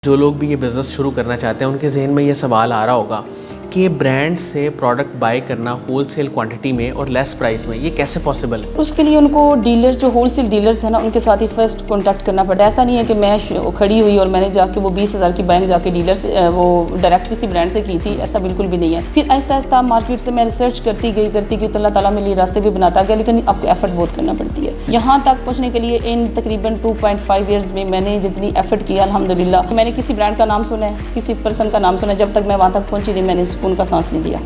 जो लोग भी ये बिज़नेस शुरू करना चाहते हैं उनके जहन में ये सवाल आ रहा होगा कि ब्रांड से प्रोडक्ट बाय करना होलसेल क्वांटिटी में और लेस प्राइस में, ये कैसे पॉसिबल है? उसके लिए उनको डीलर्स जो होलसेल डीलर्स हैं ना, उनके साथ ही फर्स्ट कांटेक्ट करना पड़ता है। ऐसा नहीं है कि मैं खड़ी हुई और मैंने जाके वो 20,000 की बैंक जाके डीलर से वो डायरेक्ट किसी ब्रांड से की थी, ऐसा बिल्कुल भी नहीं है। फिर आहिस्ता आहिस्ता मार्केट से मैं रिसर्च करती गई तो अल्लाह ताला मेरे लिए रास्ते भी बनाता गया, लेकिन आपको एफर्ट बहुत करना पड़ती है। यहाँ तक पहुँचने के लिए इन तकरीबन 2.5 ईयर्स में मैंने जितनी एफर्ट किया अल्हम्दुलिल्लाह, मैंने किसी ब्रांड का नाम सुना है, किसी पर्सन का नाम सुना है, जब तक मैं वहाँ तक पहुँची नहीं मैंने सुकून का सांस नहीं लिया।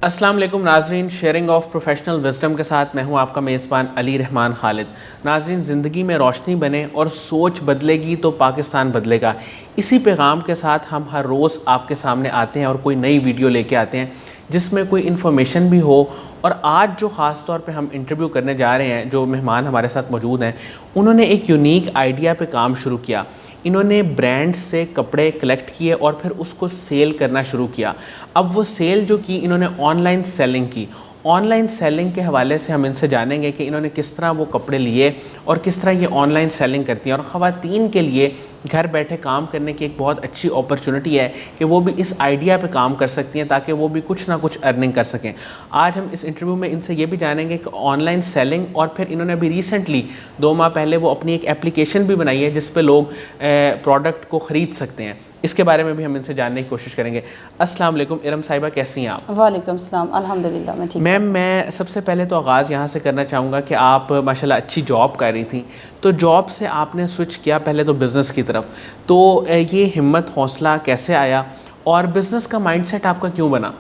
अस्सलाम वालेकुम नाजरीन, शेयरिंग ऑफ प्रोफेशनल विजडम के साथ मैं हूं आपका मेज़बान अली रहमान खालिद। नाजरीन, ज़िंदगी में रोशनी बने और सोच बदलेगी तो पाकिस्तान बदलेगा। इसी पैगाम के साथ हम हर रोज़ आपके सामने आते हैं और कोई नई वीडियो लेके आते हैं जिसमें कोई इन्फॉर्मेशन भी हो। और आज जो ख़ास तौर पे हम इंटरव्यू करने जा रहे हैं, जो मेहमान हमारे साथ मौजूद हैं, उन्होंने एक यूनिक आइडिया पे काम शुरू किया। इन्होंने ब्रांड से कपड़े कलेक्ट किए और फिर उसको सेल करना शुरू किया। अब वो सेल जो की इन्होंने ऑनलाइन सेलिंग की। ऑनलाइन सेलिंग के हवाले से हम इनसे जानेंगे कि इन्होंने किस तरह वो कपड़े लिए और किस तरह ये ऑनलाइन सेलिंग करती हैं। और ख़वातीन के लिए घर बैठे काम करने की एक बहुत अच्छी अपॉर्चुनिटी है कि वो भी इस आइडिया पे काम कर सकती हैं ताकि वो भी कुछ ना कुछ अर्निंग कर सकें। आज हम इस इंटरव्यू में इनसे ये भी जानेंगे कि ऑनलाइन सेलिंग, और फिर इन्होंने अभी रिसेंटली 2 माह पहले वो अपनी एक एप्लीकेशन भी बनाई है जिस पे लोग प्रोडक्ट को ख़रीद सकते हैं। इसके बारे में भी हम इनसे जानने की कोशिश करेंगे। अस्सलाम वालेकुम इरम साहिबा, कैसी हैं आप? वालेकुम सलाम, अल्हम्दुलिल्लाह मैं ठीक। मैम, मैं सबसे पहले तो आगाज़ यहाँ से करना चाहूँगा कि आप माशाल्लाह अच्छी जॉब कर रही थी, तो जॉब से आपने स्विच किया पहले तो बिज़नेस की तरफ, तो ये हिम्मत हौसला कैसे आया और बिज़नेस का माइंडसेट आपका क्यों बना?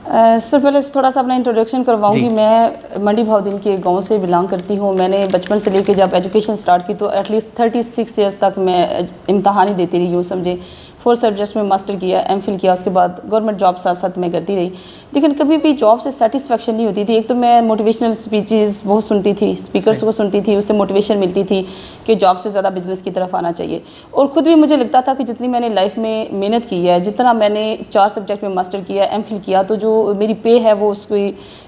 सर पहले थोड़ा सा अपना इंट्रोडक्शन करवाऊंगी। मैं मंडी भावदीन के गांव से बिलोंग करती हूं। मैंने बचपन से लेके जब एजुकेशन स्टार्ट की तो एटलीस्ट 36 ईयर्स तक मैं इम्तहान ही देती रही, यूँ समझे। 4 सब्जेक्ट्स में मास्टर किया, एमफिल किया, उसके बाद गवर्नमेंट जॉब साथ साथ मैं करती रही, लेकिन कभी भी जॉब से सेटिस्फेक्शन नहीं होती थी। एक तो मैं मोटिवेशनल स्पीचेस बहुत सुनती थी, स्पीकर्स को सुनती थी, उससे मोटिवेशन मिलती थी कि जॉब से ज़्यादा बिज़नेस की तरफ आना चाहिए। और ख़ुद भी मुझे लगता था कि जितनी मैंने लाइफ में मेहनत की है, जितना मैंने 4 सब्जेक्ट में मास्टर किया, एमफिल किया, तो जो मेरी पे है वो उसको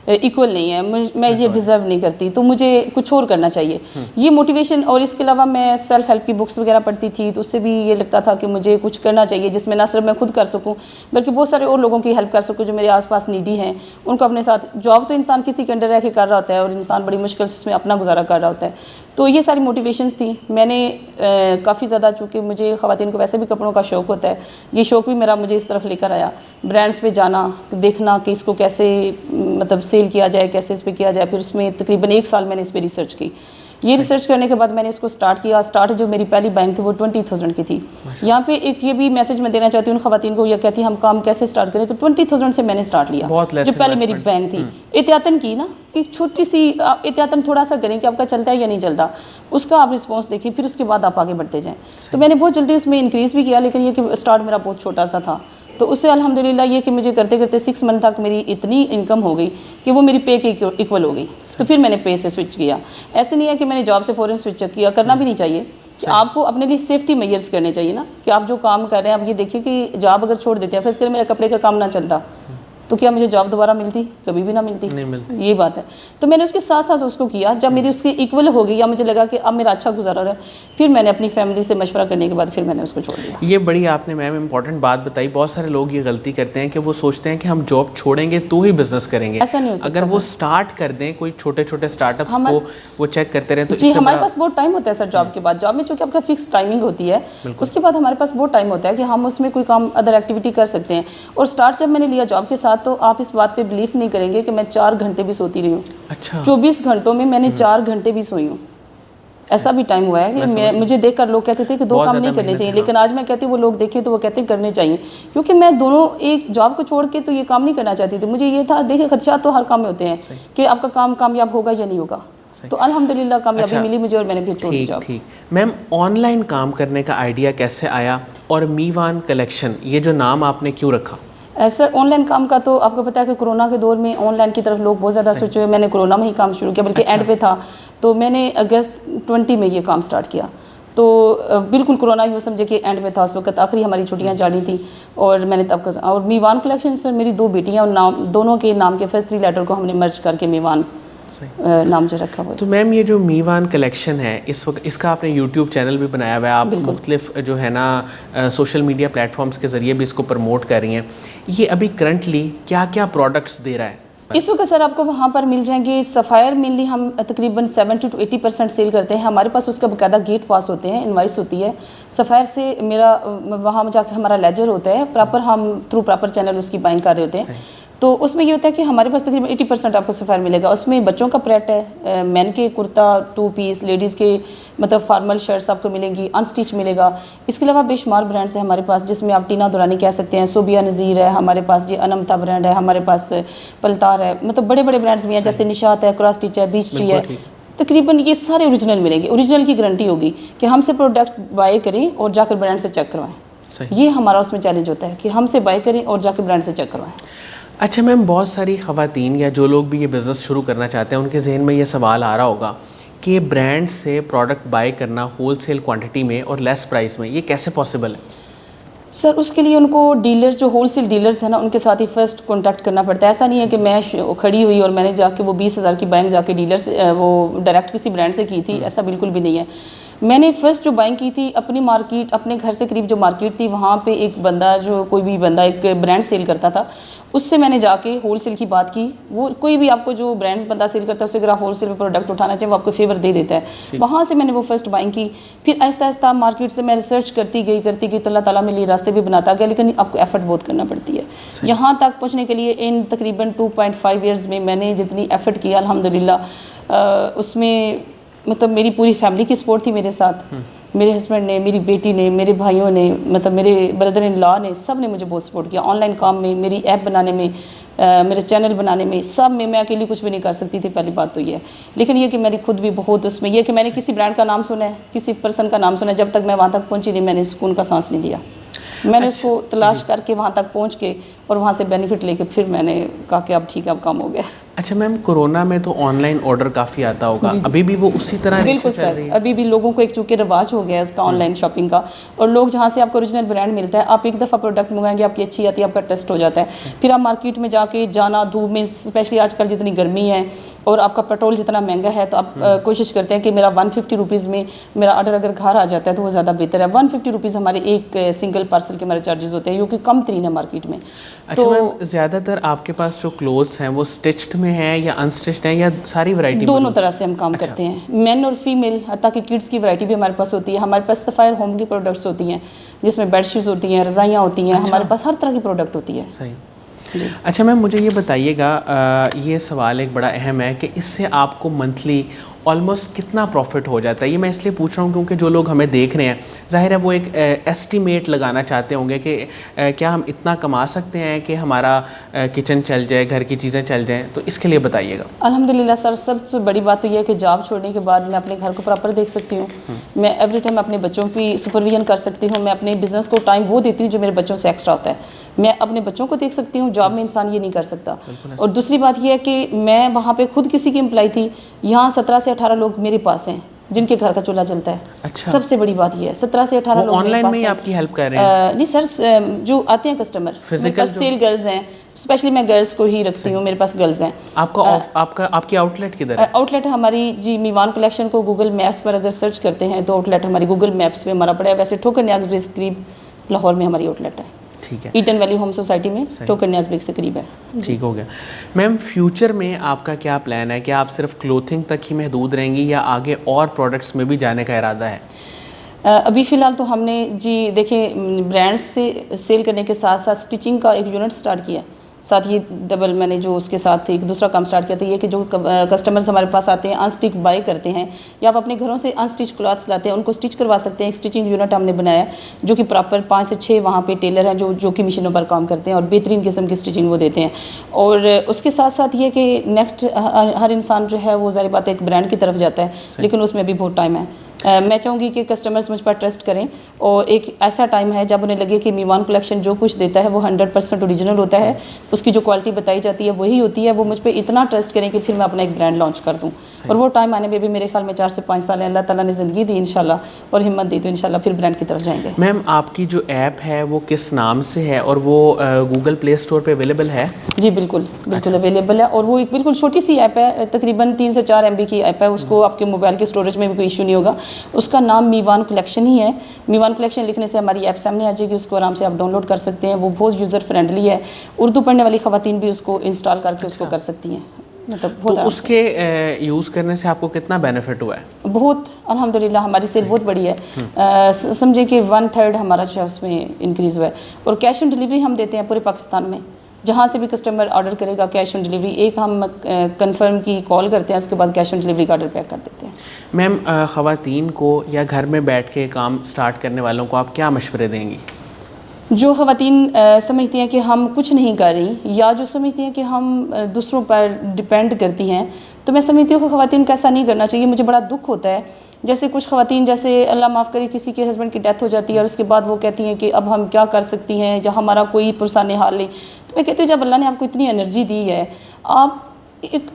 इक्वल नहीं है, मैं ये डिज़र्व नहीं करती, तो मुझे कुछ और करना चाहिए। ये मोटिवेशन, और इसके अलावा मैं सेल्फ हेल्प की बुक्स वगैरह पढ़ती थी, तो उससे भी ये लगता था कि मुझे कुछ करना चाहिए जिसमें ना सिर्फ मैं खुद कर सकूं बल्कि बहुत सारे और लोगों की हेल्प कर सकूं जो मेरे आसपास नीडी हैं, उनको अपने साथ। जॉब तो इंसान किसी के अंडर रह के कर रहा होता है और इंसान बड़ी मुश्किल से इसमें अपना गुजारा कर रहा होता है। तो ये सारी मोटिवेशंस थी। मैंने काफ़ी ज़्यादा, चूँकि मुझे ख़वातीन को वैसे भी कपड़ों का शौक़ होता है, ये शौक़ भी मेरा मुझे इस तरफ लेकर आया। ब्रांड्स पे जाना, देखना कि इसको कैसे मतलब सेल किया जाए, कैसे इस पर किया जाए। फिर उसमें तकरीबन 1 साल मैंने इस पर रिसर्च की। ये रिसर्च करने के बाद मैंने इसको स्टार्ट किया। स्टार्ट जो मेरी पहली बैंक थी वो 20,000 की थी। यहाँ पे एक ये भी मैसेज मैं देना चाहती हूँ उन ख़वातीन को, ये कहती हम काम कैसे स्टार्ट करें, तो 20,000 से मैंने स्टार्ट लिया, जो पहले मेरी बैंक थी। एहतियातन की ना, कि छोटी सी एहतियातन थोड़ा सा करें कि आपका चलता है या नहीं चलता, उसका आप रिस्पॉन्स देखिए, फिर उसके बाद आप आगे बढ़ते जाएँ। तो मैंने बहुत जल्दी उसमें इंक्रीज़ भी किया, लेकिन ये कि स्टार्ट मेरा बहुत छोटा सा था। तो उससे अल्हम्दुलिल्लाह ये कि मुझे करते करते 6 मंथ तक मेरी इतनी इनकम हो गई कि वो मेरी पे के इक्वल हो गई। तो फिर मैंने पे से स्विच किया। ऐसे नहीं है कि मैंने जॉब से फ़ौरन स्विच किया, करना भी नहीं चाहिए। कि आपको अपने लिए सेफ्टी मेजर्स करने चाहिए ना, कि आप जो काम कर रहे हैं, आप ये देखिए कि जॉब अगर छोड़ देते हैं, फिर इसके मेरा कपड़े का काम ना चलता, तो क्या मुझे जॉब दोबारा मिलती? कभी भी ना मिलती, नहीं मिलती। ये बात है। तो मैंने उसके साथ साथ उसको किया। जब मेरी उसकी इक्वल हो गई या मुझे लगा कि अब मेरा अच्छा गुजारा रहा है, फिर मैंने अपनी फैमिली से मशवरा करने के बाद फिर मैंने उसको छोड़ दिया। ये बड़ी आपने मैम इंपॉर्टेंट बात बताई। बहुत सारे लोग ये गलती करते हैं कि वो सोचते हैं कि हम जॉब छोड़ेंगे तो ही बिजनेस करेंगे। ऐसा नहीं हो सकता। अगर वो स्टार्ट कर दें, कोई छोटे छोटे स्टार्टअप्स को वो चेक करते रहें, तो जी हमारे पास बहुत टाइम होता है सर जॉब के बाद। जॉब में चूँकि आपका फिक्स टाइमिंग होती है, उसके बाद हमारे पास बहुत टाइम होता है कि हम उसमें कोई काम अदर एक्टिविटी कर सकते हैं। और स्टार्ट जब मैंने लिया जॉब के साथ, तो आप इस बात पे बिलीव नहीं करेंगे कि मैं 4 घंटे भी सोती रही हूँ। अच्छा। 24 घंटों में मैंने 4 घंटे भी सोई हूँ। ऐसा भी टाइम हुआ है कि मुझे देखकर लोग कहते थे कि 2 काम नहीं करने चाहिए, लेकिन आज मैं कहती हूँ वो लोग देखें तो वो कहते हैं करने चाहिए, क्योंकि मैं दोनों एक जॉब को छोड़ के तो ये काम नहीं करना चाहती थी। मुझे ये था, देखिए खदशात तो हर काम में होते हैं कि आपका काम कामयाब होगा या नहीं होगा। तो अल्हम्दुलिल्लाह कामयाबी मिली मुझे और मैंने फिर छोड़ दिया। ठीक। मैम, ऑनलाइन काम करने का आइडिया कैसे आया और मीवान कलेक्शन, ये जो नाम आपने क्यों रखा? सर ऑनलाइन काम का तो आपको पता है कि कोरोना के दौर में ऑनलाइन की तरफ लोग बहुत ज़्यादा सोचे हुए। मैंने कोरोना में ही काम शुरू किया, बल्कि एंड पे था। तो मैंने अगस्त 20 में ये काम स्टार्ट किया। तो बिल्कुल कोरोना यूँ समझे कि एंड में था उस वक्त, आखिरी हमारी छुट्टियाँ जानी थी और मैंने तब और मीवान कलेक्शन सर मेरी 2 बेटियाँ और नाम दोनों के नाम के फर्स्ट 3 लेटर को हमने मर्ज करके मीवान नाम जो रखा हुआ है। तो मैम ये जो मीवान कलेक्शन है इस वक्त, इसका आपने यूट्यूब चैनल भी बनाया हुआ है, आप मुख्तलिफ जो है ना सोशल मीडिया प्लेटफॉर्म्स के ज़रिए भी इसको प्रमोट कर रही हैं। ये अभी करंटली क्या क्या प्रोडक्ट्स दे रहा है? इस वक्त सर आपको वहाँ पर मिल जाएंगे। सफ़ायर मेनली हम तकरीबन 70 to 80% सेल करते हैं। हमारे पास उसका बाकायदा गेट पास होते हैं, इनवाइस होती है। सफ़ायर से मेरा वहाँ जाकर हमारा लेजर होता है, प्रॉपर हम थ्रू प्रॉपर चैनल उसकी बाइंग कर रहे होते हैं। तो उसमें ये होता है कि हमारे पास तकरीबन 80% आपको सफ़ायर मिलेगा। उसमें बच्चों का प्रेट है, मैन के कुर्ता 2 पीस, लेडीज़ के मतलब फार्मल शर्ट्स आपको मिलेंगी, अनस्टिच मिलेगा। इसके अलावा बेशुमार ब्रांड्स हैं हमारे पास, जिसमें आप टीना दुरानी कह सकते हैं, सोबिया नज़ीर है हमारे पास, जी अनमता ब्रांड है हमारे पास, पलतार है, मतलब बड़े बड़े ब्रांड्स भी हैं, जैसे निशात है, क्रॉस स्टिच है, बीच ट्री है। तकरीबन ये सारे ओरिजिनल मिलेंगे। ओरिजिनल की गारंटी होगी कि हमसे प्रोडक्ट बाय करें और जाकर ब्रांड से चेक करवाएं। ये हमारा उसमें चैलेंज होता है कि हमसे बाय करें और जाकर ब्रांड से चेक करवाएं। अच्छा मैम, बहुत सारी ख़वातीन या जो लोग भी ये बिज़नेस शुरू करना चाहते हैं उनके जहन में ये सवाल आ रहा होगा कि ब्रांड से प्रोडक्ट बाय करना होलसेल क्वांटिटी में और लेस प्राइस में, ये कैसे पॉसिबल है? सर उसके लिए उनको डीलर्स, जो होलसेल डीलर्स हैं ना, उनके साथ ही फर्स्ट कांटेक्ट करना पड़ता है। ऐसा नहीं है कि मैं खड़ी हुई और मैंने जाके वो 20,000 की बाइंग जाके डीलर से वो डायरेक्ट किसी ब्रांड से की थी, ऐसा बिल्कुल भी नहीं है। मैंने फर्स्ट जो बाइंग की थी अपनी मार्केट, अपने घर से करीब जो मार्केट थी, वहाँ पे एक बंदा, जो कोई भी बंदा एक ब्रांड सेल करता था, उससे मैंने जाके होलसेल की बात की। वो कोई भी आपको जो ब्रांड्स बंदा सेल करता है उससे अगर आप होलसेल में प्रोडक्ट उठाना चाहिए वो आपको फेवर दे देता है। वहाँ से मैंने वो फर्स्ट बाइंग की। फिर आहिस्ता आहिस्ता मार्केट से मैं रिसर्च करती गई तो अल्लाह ताला मेरे लिए रास्ते भी बनाता गया, लेकिन आपको एफर्ट बहुत करना पड़ती है। यहाँ तक पहुँचने के लिए इन तकरीबन 2.5 ईयर्स में मैंने जितनी एफर्ट किया अल्हम्दुलिल्लाह, उसमें मतलब मेरी पूरी फैमिली की सपोर्ट थी मेरे साथ। मेरे हस्बैंड ने, मेरी बेटी ने, मेरे भाइयों ने, मतलब मेरे ब्रदर इन लॉ ने, सब ने मुझे बहुत सपोर्ट किया। ऑनलाइन काम में, मेरी ऐप बनाने में, मेरे चैनल बनाने में, सब में मैं अकेली कुछ भी नहीं कर सकती थी, पहली बात तो ये है। लेकिन ये कि मेरी खुद भी बहुत उसमें ये कि मैंने किसी ब्रांड का नाम सुना है, किसी पर्सन का नाम सुना है, जब तक मैं वहाँ तक पहुँची नहीं मैंने सुकून का सांस नहीं लिया। मैंने उसको तलाश करके वहाँ तक पहुँच के और वहाँ से बेनिफिट लेके फिर मैंने कहा कि अब ठीक है, अब काम हो गया। अच्छा मैम, कोरोना में तो ऑनलाइन ऑर्डर काफ़ी आता होगा, अभी भी वो उसी तरह? बिल्कुल सर, अभी भी लोगों को एक चूँकि रिवाज हो गया है इसका ऑनलाइन शॉपिंग का, और लोग जहाँ से आपको ओरिजिनल ब्रांड मिलता है, आप एक दफ़ा प्रोडक्ट मंगाएंगे, आपकी अच्छी आती है, आपका टेस्ट हो जाता है, फिर आप मार्केट में जाके जाना, धूप में स्पेशली आजकल जितनी गर्मी है और आपका पेट्रोल जितना महंगा है, तो आप कोशिश करते हैं कि मेरा 150 रुपीज़ में मेरा ऑर्डर अगर घर आ जाता है तो वो ज़्यादा बेहतर है। 150 रुपीज़ हमारे एक सिंगल पार्सल के हमारे चार्जेस होते हैं, जो कि कम तरीन है मार्केट में। अच्छा तो मैम, ज़्यादातर आपके पास जो क्लोथ्स हैं वो स्टिच्ड में है या अनस्टिच्ड हैं या सारी वैरायटी? दोनों तरह से हम काम करते हैं, मेन और फीमेल, ताकि किड्स की वैरायटी भी हमारे पास होती है। हमारे पास सफ़ायर होम की प्रोडक्ट्स होती हैं, जिसमें बेडशीट्स होती हैं, रज़ाइयाँ होती हैं, हमारे पास हर तरह की प्रोडक्ट होती है। सही। अच्छा मैम, मुझे ये बताइएगा, ये सवाल एक बड़ा अहम है कि इससे आपको मंथली ऑलमोस्ट कितना प्रॉफिट हो जाता है? ये मैं इसलिए पूछ रहा हूँ क्योंकि जो लोग हमें देख रहे हैं, जाहिर है वो एक एस्टीमेट लगाना चाहते होंगे कि क्या हम इतना कमा सकते हैं कि हमारा किचन चल जाए, घर की चीज़ें चल जाएं, तो इसके लिए बताइएगा। अल्हम्दुलिल्लाह सर, सबसे बड़ी बात तो ये है कि जॉब छोड़ने के बाद मैं अपने घर को प्रॉपर देख सकती हूँ, मैं एवरी टाइम अपने बच्चों की सुपरविजन कर सकती हूँ, मैं अपने बिज़नेस को टाइम वो देती हूँ जो मेरे बच्चों से एक्स्ट्रा होता है, मैं अपने बच्चों को देख सकती हूँ। जॉब में इंसान ये नहीं कर सकता। और दूसरी बात यह है कि मैं वहाँ पे खुद किसी की एम्प्लॉय थी, यहाँ 17 से 18 लोग मेरे पास हैं जिनके घर का चूल्हा चलता है। अच्छा। सबसे बड़ी बात यह है 17 से 18 लोग ऑनलाइन में ही आपकी हेल्प कर रहे हैं? नहीं सर, जो आते हैं कस्टमर, मेरे पास सेल गर्ल्स हैं, स्पेशली मैं गर्ल्स को ही रखती हूँ, मेरे पास गर्ल्स हैं। आपकी आउटलेट किधर है? आउटलेट हमारी जी मीवान कलेक्शन को गूगल मैप्स पर अगर सर्च करते हैं तो आउटलेट हमारी गूगल मैप्स पे हमारा पड़ा है। वैसे ठोकर न्याज बेग से करीब लाहौर में हमारी आउटलेट है। ठीक है, ईटन वैली होम सोसाइटी में ठोकर न्याज बेग से करीब है। ठीक हो गया। मैम, फ्यूचर में आपका क्या प्लान है? क्या आप सिर्फ क्लोथिंग तक ही महदूद रहेंगी या आगे और प्रोडक्ट्स में भी जाने का इरादा है? अभी फ़िलहाल तो हमने जी देखें ब्रांड्स से सेल करने के साथ साथ स्टिचिंग का एक यूनिट स्टार्ट किया, साथ ही डबल मैंने जो उसके साथ एक दूसरा काम स्टार्ट किया था, ये कि जो कस्टमर्स हमारे पास आते हैं अनस्टिच बाय करते हैं या आप अपने घरों से अनस्टिच क्लॉथ्स लाते हैं, उनको स्टिच करवा सकते हैं। एक स्टिचिंग यूनिट हमने बनाया है जो कि प्रॉपर 5 से 6 वहाँ पे टेलर हैं जो कि मशीनों पर काम करते हैं और बेहतरीन किस्म की स्टिचिंग वो देते हैं। और उसके साथ साथ ये कि नेक्स्ट हर इंसान जो है वो ज़ाहिर बात है एक ब्रांड की तरफ जाता है, लेकिन उसमें भी बहुत टाइम है। मैं चाहूँगी कि कस्टमर्स मुझ पर ट्रस्ट करें और एक ऐसा टाइम है जब उन्हें लगे कि मीवान कलेक्शन जो कुछ देता है वो 100% ओरिजिनल होता है, उसकी जो क्वालिटी बताई जाती है वही होती है, वो मुझ पर इतना ट्रस्ट करें कि फिर मैं अपना एक ब्रांड लॉन्च कर दूँ। और वो टाइम आने में भी मेरे ख्याल में 4 से 5 साल है, अल्लाह ताला ने ज़िंदगी दी इंशाल्लाह और हिम्मत दी तो इंशाल्लाह फिर ब्रांड की तरफ जाएंगे। मैम आपकी जो ऐप है वो किस नाम से है और वो गूगल प्ले स्टोर पे अवेलेबल है? जी बिल्कुल अवेलेबल है और वो एक बिल्कुल छोटी सी ऐप है, तकरीबन 3 से 4 MB की ऐप है, उसको आपके मोबाइल के स्टोरेज में भी कोई इशू नहीं होगा। उसका नाम मीवान कलेक्शन ही है। मीवान कलेक्शन लिखने से हमारी ऐप सामने आ जाएगी, उसको आराम से आप डाउनलोड कर सकते हैं। वो बहुत यूज़र फ्रेंडली है, उर्दू पढ़ने वाली ख़वातीन भी उसको इंस्टॉल करके उसको कर सकती हैं। मतलब तो उसके यूज़ करने से आपको कितना बेनिफिट हुआ है? बहुत अल्हम्दुलिल्लाह हमारी सेल बहुत बड़ी है। समझे कि 1/3 हमारा जो है उसमें इंक्रीज़ हुआ है और कैश ऑन डिलीवरी हम देते हैं पूरे पाकिस्तान में। जहाँ से भी कस्टमर ऑर्डर करेगा कैश ऑन डिलीवरी, एक हम कंफर्म की कॉल करते हैं, उसके बाद कैश ऑन डिलीवरी का ऑर्डर पैक कर देते हैं। मैम ख़वातीन को या घर में बैठ के काम स्टार्ट करने वालों को आप क्या मशवरे देंगी? जो ख़वातीन समझती हैं कि हम कुछ नहीं कर रही या जो समझती हैं कि हम दूसरों पर डिपेंड करती हैं, तो मैं समझती हूँ कि ख़वातीन को ऐसा नहीं करना चाहिए। मुझे बड़ा दुख होता है जैसे कुछ ख़वातीन, जैसे अल्लाह माफ़ करे किसी के हस्बैंड की डेथ हो जाती है और उसके बाद वो कहती हैं कि अब हम क्या कर सकती हैं, जहाँ हमारा कोई पुरसाने हाल नहीं। तो मैं कहती हूँ जब अल्लाह ने आपको इतनी एनर्जी दी है, आप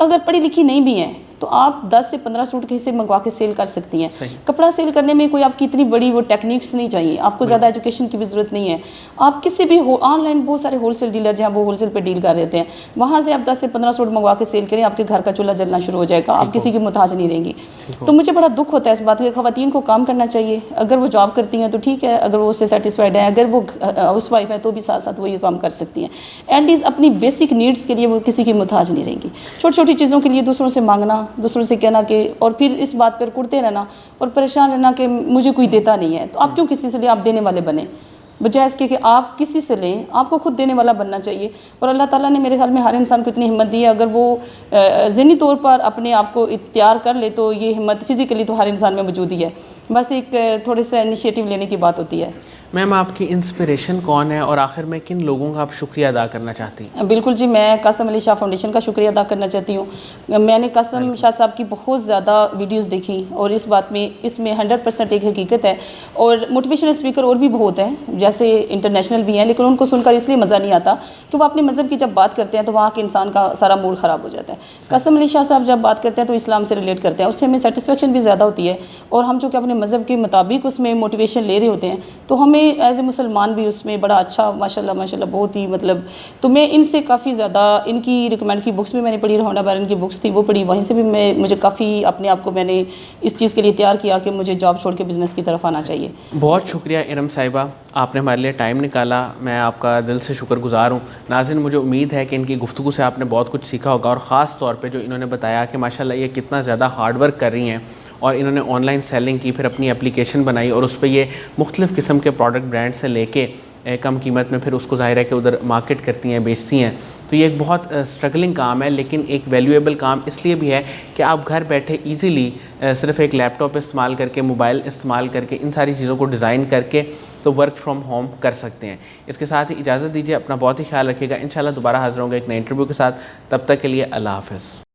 अगर पढ़ी लिखी नहीं भी हैं तो आप 10 से 15 सूट के हिस्से मंगवा के सेल कर सकती हैं। कपड़ा सेल करने में कोई आपकी इतनी बड़ी वो टेक्निक्स नहीं चाहिए, आपको ज़्यादा एजुकेशन की भी ज़रूरत नहीं है। आप किसी भी ऑनलाइन बहुत सारे होलसेल डीलर जहाँ वो होलसेल पे डील कर रहे हैं, वहाँ से आप 10 से 15 सूट मंगवा के सेल करें, आपके घर का चूल्हा जलना शुरू हो जाएगा, आप किसी की मुताज नहीं रहेंगी। तो मुझे बड़ा दुख होता है इस बात की। ख़वातीन को काम करना चाहिए, अगर वो जॉब करती हैं तो ठीक है, अगर वो उससे सेटिस्फाइड है, अगर वो हाउस वाइफ है तो भी साथ साथ वो ये काम कर सकती हैं। एटलीस्ट अपनी बेसिक नीड्स के लिए वो किसी की मुताज नहीं रहेंगी। छोटी छोटी चीज़ों के लिए दूसरों से मांगना, दूसरों से कहना कि, और फिर इस बात पर कुड़ते रहना और परेशान रहना कि मुझे कोई देता नहीं है, तो आप क्यों किसी से लिए आप देने वाले बने, बजाय इसके कि आप किसी से लें। आपको खुद देने वाला बनना चाहिए। और अल्लाह ताला ने मेरे ख्याल में हर इंसान को इतनी हिम्मत दी है, अगर वो ज़हनी तौर पर अपने आप को इख्तियार कर ले तो ये हिम्मत फिज़िकली तो हर इंसान में मौजूद ही है, बस एक थोड़े सा इनिशिएटिव लेने की बात होती है। मैम आपकी इंस्पिरेशन कौन है और आखिर में किन लोगों का आप शुक्रिया अदा करना चाहती हैं? बिल्कुल जी, मैं कासम अली शाह फाउंडेशन का शुक्रिया अदा करना चाहती हूँ। मैंने कासम शाह साहब की बहुत ज़्यादा वीडियोस देखी और इस बात में इसमें 100% एक हकीकत है। और मोटिवेशनल स्पीकर और भी बहुत हैं, जैसे इंटरनेशनल भी हैं, लेकिन उनको सुनकर इसलिए मज़ा नहीं आता कि वो अपने मज़हब की जब बात करते हैं तो वहाँ के इंसान का सारा मूड ख़राब हो जाता है। कासम अली शाह साहब जब बात करते हैं तो इस्लाम से रिलेट करते हैं, उससे हमें सेटिस्फेक्शन भी ज़्यादा होती है। और हम चूँकि अपने मज़हब के मुताबिक उसमें मोटिवेशन ले रहे होते हैं तो हमें एज ए मुसलमान भी उसमें बड़ा अच्छा माशाल्लाह बहुत ही मतलब, तो मैं इनसे काफ़ी ज़्यादा, इनकी रिकमेंड की बुक्स भी मैंने पढ़ी, रहोंडा बैरन की बुक्स थी वो पढ़ी, वहीं से भी मुझे काफ़ी अपने आप को मैंने इस चीज़ के लिए तैयार किया कि मुझे जॉब छोड़ के बिज़नेस की तरफ आना चाहिए। बहुत शुक्रिया इरम साहिबा, आपने हमारे लिए टाइम निकाला, मैं आपका दिल से शुक्रगुजार हूँ। नाज़रीन, मुझे उम्मीद है कि इनकी गुफ्तगू से आपने बहुत कुछ सीखा होगा और ख़ास तौर पे जो इन्होंने बताया कि माशाल्लाह ये कितना ज़्यादा हार्ड वर्क कर रही हैं और इन्होंने ऑनलाइन सेलिंग की, फिर अपनी एप्लीकेशन बनाई और उस पर ये मुख्तलिफ़ किस्म के प्रोडक्ट ब्रांड से लेके कम कीमत में फिर उसको ज़ाहिर है कि उधर मार्केट करती हैं, बेचती हैं। तो ये एक बहुत स्ट्रगलिंग काम है, लेकिन एक वैल्यूएबल काम इसलिए भी है कि आप घर बैठे इजीली सिर्फ एक लैपटॉप इस्तेमाल करके, मोबाइल इस्तेमाल करके इन सारी चीज़ों को डिज़ाइन करके तो वर्क फ्रॉम होम कर सकते हैं। इसके साथ ही इजाज़त दीजिए, अपना बहुत ही ख्याल रखिएगा। इंशाल्लाह दोबारा हाज़िर होंगे एक नए इंटरव्यू के साथ, तब तक के लिए अल्लाह हाफ़िज़।